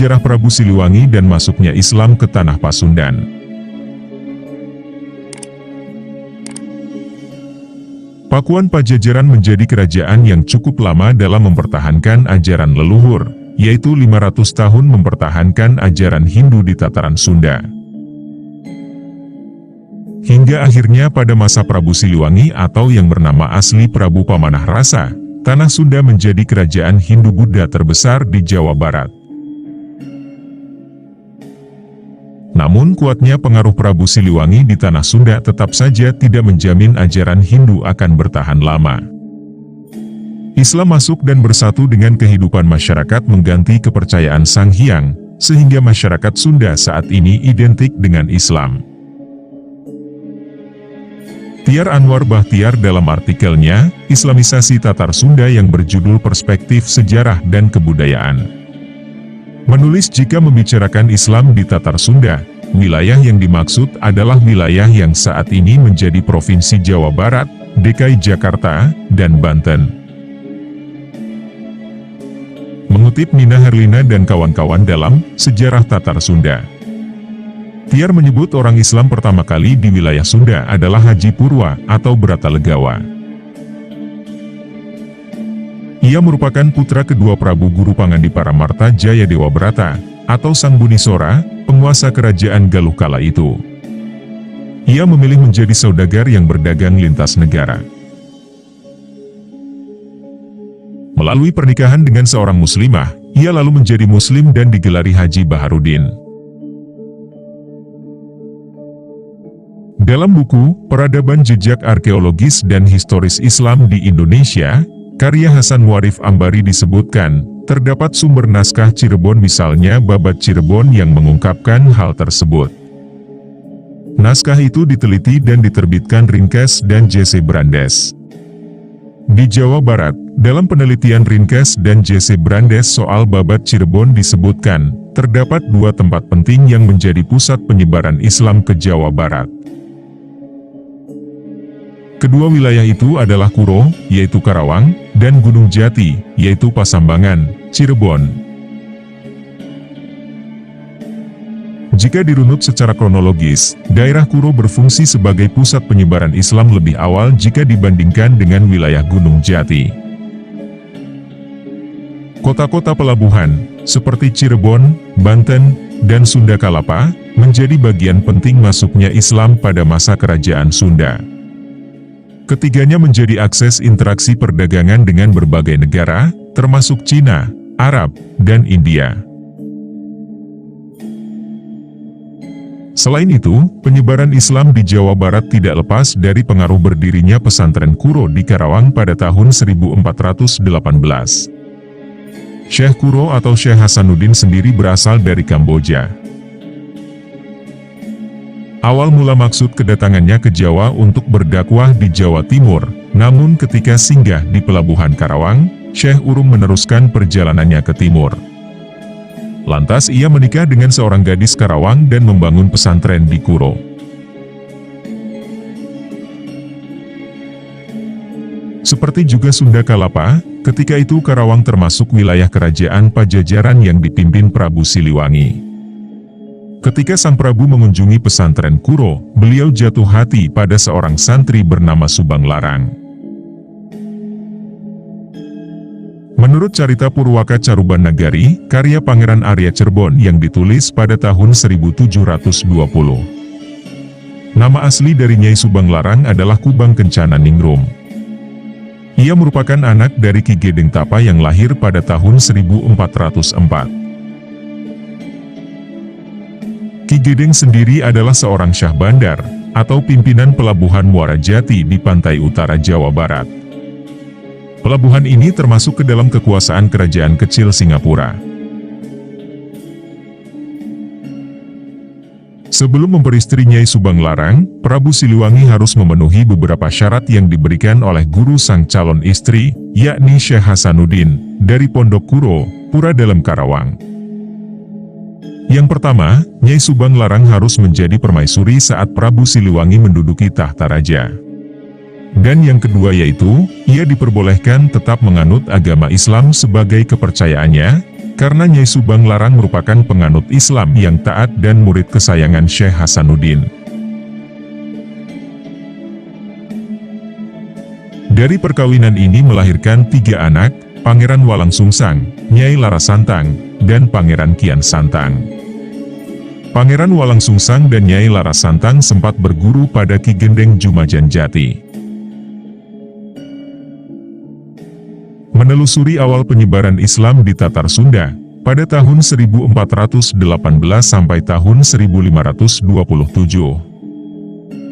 sejarah Prabu Siliwangi dan masuknya Islam ke tanah Pasundan. Pakuan Pajajaran menjadi kerajaan yang cukup lama dalam mempertahankan ajaran leluhur, yaitu 500 tahun mempertahankan ajaran Hindu di tataran Sunda. Hingga akhirnya pada masa Prabu Siliwangi atau yang bernama asli Prabu Pamanah Rasa, tanah Sunda menjadi kerajaan Hindu-Buddha terbesar di Jawa Barat. Namun kuatnya pengaruh Prabu Siliwangi di tanah Sunda tetap saja tidak menjamin ajaran Hindu akan bertahan lama. Islam masuk dan bersatu dengan kehidupan masyarakat mengganti kepercayaan Sang Hyang, sehingga masyarakat Sunda saat ini identik dengan Islam. Tiar Anwar Bahtiar dalam artikelnya, Islamisasi Tatar Sunda yang berjudul Perspektif Sejarah dan Kebudayaan, menulis jika membicarakan Islam di Tatar Sunda, wilayah yang dimaksud adalah wilayah yang saat ini menjadi Provinsi Jawa Barat, DKI Jakarta, dan Banten. Mengutip Nina Herlina dan kawan-kawan dalam Sejarah Tatar Sunda, Tiar menyebut orang Islam pertama kali di wilayah Sunda adalah Haji Purwa atau Bratalegawa. Ia merupakan putra kedua Prabu Guru Pangandipara Marta Jaya Dewa Brata, atau Sang Bunisora, penguasa kerajaan Galuh kala itu. Ia memilih menjadi saudagar yang berdagang lintas negara. Melalui pernikahan dengan seorang muslimah, ia lalu menjadi muslim dan digelari Haji Baharudin. Dalam buku Peradaban Jejak Arkeologis dan Historis Islam di Indonesia, karya Hasan Muarif Ambari disebutkan, terdapat sumber naskah Cirebon misalnya Babat Cirebon yang mengungkapkan hal tersebut. Naskah itu diteliti dan diterbitkan Rinkes dan J.C. Brandes. Di Jawa Barat, dalam penelitian Rinkes dan J.C. Brandes soal Babat Cirebon disebutkan, terdapat dua tempat penting yang menjadi pusat penyebaran Islam ke Jawa Barat. Kedua wilayah itu adalah Kuro, yaitu Karawang, dan Gunung Jati, yaitu Pasambangan, Cirebon. Jika dirunut secara kronologis, daerah Kuro berfungsi sebagai pusat penyebaran Islam lebih awal jika dibandingkan dengan wilayah Gunung Jati. Kota-kota pelabuhan, seperti Cirebon, Banten, dan Sunda Kalapa, menjadi bagian penting masuknya Islam pada masa kerajaan Sunda. Ketiganya menjadi akses interaksi perdagangan dengan berbagai negara, termasuk Cina, Arab, dan India. Selain itu, penyebaran Islam di Jawa Barat tidak lepas dari pengaruh berdirinya pesantren Kuro di Karawang pada tahun 1418. Syekh Kuro atau Syekh Hasanuddin sendiri berasal dari Kamboja. Awal mula maksud kedatangannya ke Jawa untuk berdakwah di Jawa Timur, namun ketika singgah di Pelabuhan Karawang, Syekh Urum meneruskan perjalanannya ke timur. Lantas ia menikah dengan seorang gadis Karawang dan membangun pesantren di Kuro. Seperti juga Sunda Kalapa, ketika itu Karawang termasuk wilayah kerajaan Pajajaran yang dipimpin Prabu Siliwangi. Ketika Sang Prabu mengunjungi pesantren Kuro, beliau jatuh hati pada seorang santri bernama Subang Larang. Menurut Carita Purwaka Caruban Nagari, karya Pangeran Arya Cerbon yang ditulis pada tahun 1720. Nama asli dari Nyai Subang Larang adalah Kubang Kencana Ningrum. Ia merupakan anak dari Ki Gedeng Tapa yang lahir pada tahun 1404. Ki Gedeng sendiri adalah seorang syah bandar, atau pimpinan pelabuhan Muara Jati di pantai utara Jawa Barat. Pelabuhan ini termasuk ke dalam kekuasaan kerajaan kecil Singapura. Sebelum memperistri Nyai Subang Larang, Prabu Siliwangi harus memenuhi beberapa syarat yang diberikan oleh guru sang calon istri, yakni Syekh Hasanuddin, dari Pondok Kuro, Pura Dalem Karawang. Yang pertama, Nyai Subang Larang harus menjadi permaisuri saat Prabu Siliwangi menduduki tahta raja. Dan yang kedua yaitu, ia diperbolehkan tetap menganut agama Islam sebagai kepercayaannya, karena Nyai Subang Larang merupakan penganut Islam yang taat dan murid kesayangan Syekh Hasanuddin. Dari perkawinan ini melahirkan 3 anak, Pangeran Walangsungsang, Nyai Larasantang, dan Pangeran Kian Santang. Pangeran Walangsungsang dan Nyai Larasantang sempat berguru pada Ki Gendeng Jumajan Jati. Menelusuri awal penyebaran Islam di Tatar Sunda, pada tahun 1418 sampai tahun 1527.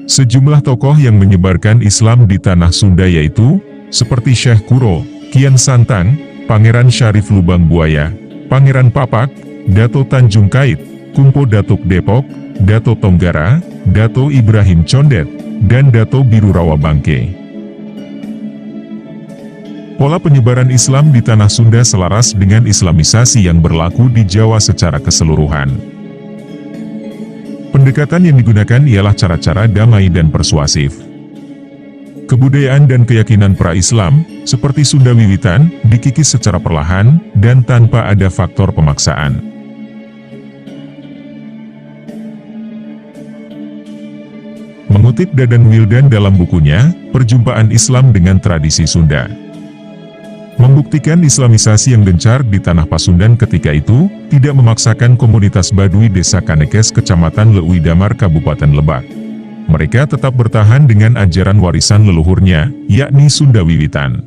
Sejumlah tokoh yang menyebarkan Islam di tanah Sunda yaitu, seperti Syekh Kuro, Kian Santang, Pangeran Syarif Lubang Buaya, Pangeran Papak, Dato Tanjung Kait, Kumpo Datuk Depok, Dato Tonggara, Dato Ibrahim Condet, dan Dato Biru Rawa Bangke. Pola penyebaran Islam di tanah Sunda selaras dengan Islamisasi yang berlaku di Jawa secara keseluruhan. Pendekatan yang digunakan ialah cara-cara damai dan persuasif. Kebudayaan dan keyakinan pra-Islam, seperti Sunda Wiwitan, dikikis secara perlahan, dan tanpa ada faktor pemaksaan. Mengutip Dadan Wildan dalam bukunya, Perjumpaan Islam dengan Tradisi Sunda, membuktikan Islamisasi yang gencar di tanah Pasundan ketika itu, tidak memaksakan komunitas Baduy Desa Kanekes Kecamatan Leuwi Damar Kabupaten Lebak. Mereka tetap bertahan dengan ajaran warisan leluhurnya, yakni Sunda Wiwitan.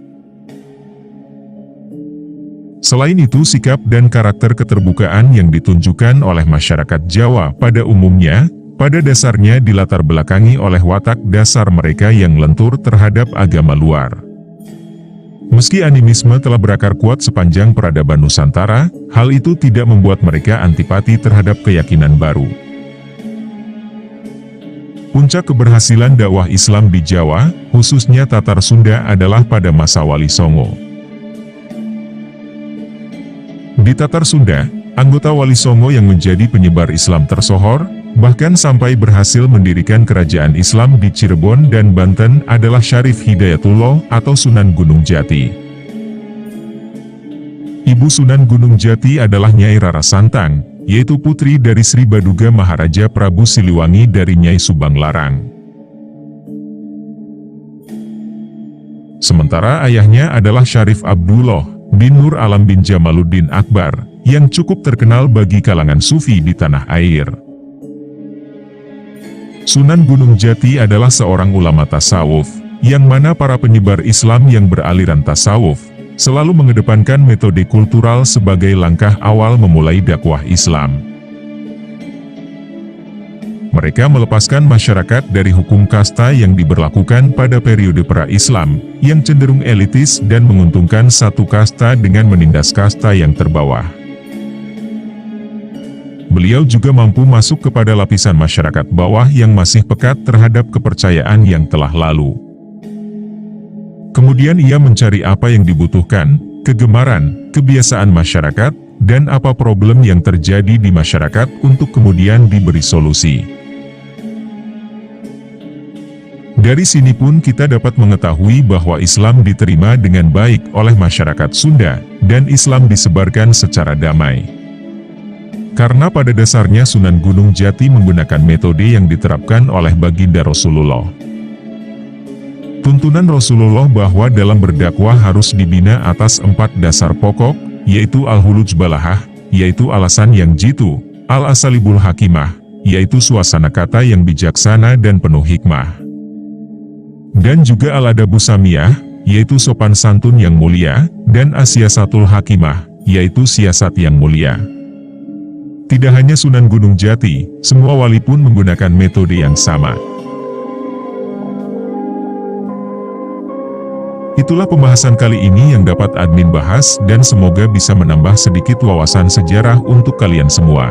Selain itu sikap dan karakter keterbukaan yang ditunjukkan oleh masyarakat Jawa pada umumnya, pada dasarnya dilatar belakangi oleh watak dasar mereka yang lentur terhadap agama luar. Meski animisme telah berakar kuat sepanjang peradaban Nusantara, hal itu tidak membuat mereka antipati terhadap keyakinan baru. Puncak keberhasilan dakwah Islam di Jawa, khususnya Tatar Sunda adalah pada masa Wali Songo. Di Tatar Sunda, anggota Wali Songo yang menjadi penyebar Islam tersohor, bahkan sampai berhasil mendirikan kerajaan Islam di Cirebon dan Banten adalah Syarif Hidayatullah atau Sunan Gunung Jati. Ibu Sunan Gunung Jati adalah Nyai Rara Santang, yaitu putri dari Sri Baduga Maharaja Prabu Siliwangi dari Nyai Subang Larang. Sementara ayahnya adalah Syarif Abdullah bin Nur Alam bin Jamaluddin Akbar, yang cukup terkenal bagi kalangan sufi di tanah air. Sunan Gunung Jati adalah seorang ulama tasawuf, yang mana para penyebar Islam yang beraliran tasawuf, selalu mengedepankan metode kultural sebagai langkah awal memulai dakwah Islam. Mereka melepaskan masyarakat dari hukum kasta yang diberlakukan pada periode pra-Islam, yang cenderung elitis dan menguntungkan satu kasta dengan menindas kasta yang terbawah. Beliau juga mampu masuk kepada lapisan masyarakat bawah yang masih pekat terhadap kepercayaan yang telah lalu. Kemudian ia mencari apa yang dibutuhkan, kegemaran, kebiasaan masyarakat, dan apa problem yang terjadi di masyarakat untuk kemudian diberi solusi. Dari sini pun kita dapat mengetahui bahwa Islam diterima dengan baik oleh masyarakat Sunda, dan Islam disebarkan secara damai. Karena pada dasarnya Sunan Gunung Jati menggunakan metode yang diterapkan oleh baginda Rasulullah. Tuntunan Rasulullah bahwa dalam berdakwah harus dibina atas 4 dasar pokok, yaitu al-huluj balahah, yaitu alasan yang jitu, al-asalibul hakimah, yaitu suasana kata yang bijaksana dan penuh hikmah. Dan juga al-adabu samiyah, yaitu sopan santun yang mulia, dan asiasatul hakimah, yaitu siasat yang mulia. Tidak hanya Sunan Gunung Jati, semua wali pun menggunakan metode yang sama. Itulah pembahasan kali ini yang dapat admin bahas dan semoga bisa menambah sedikit wawasan sejarah untuk kalian semua.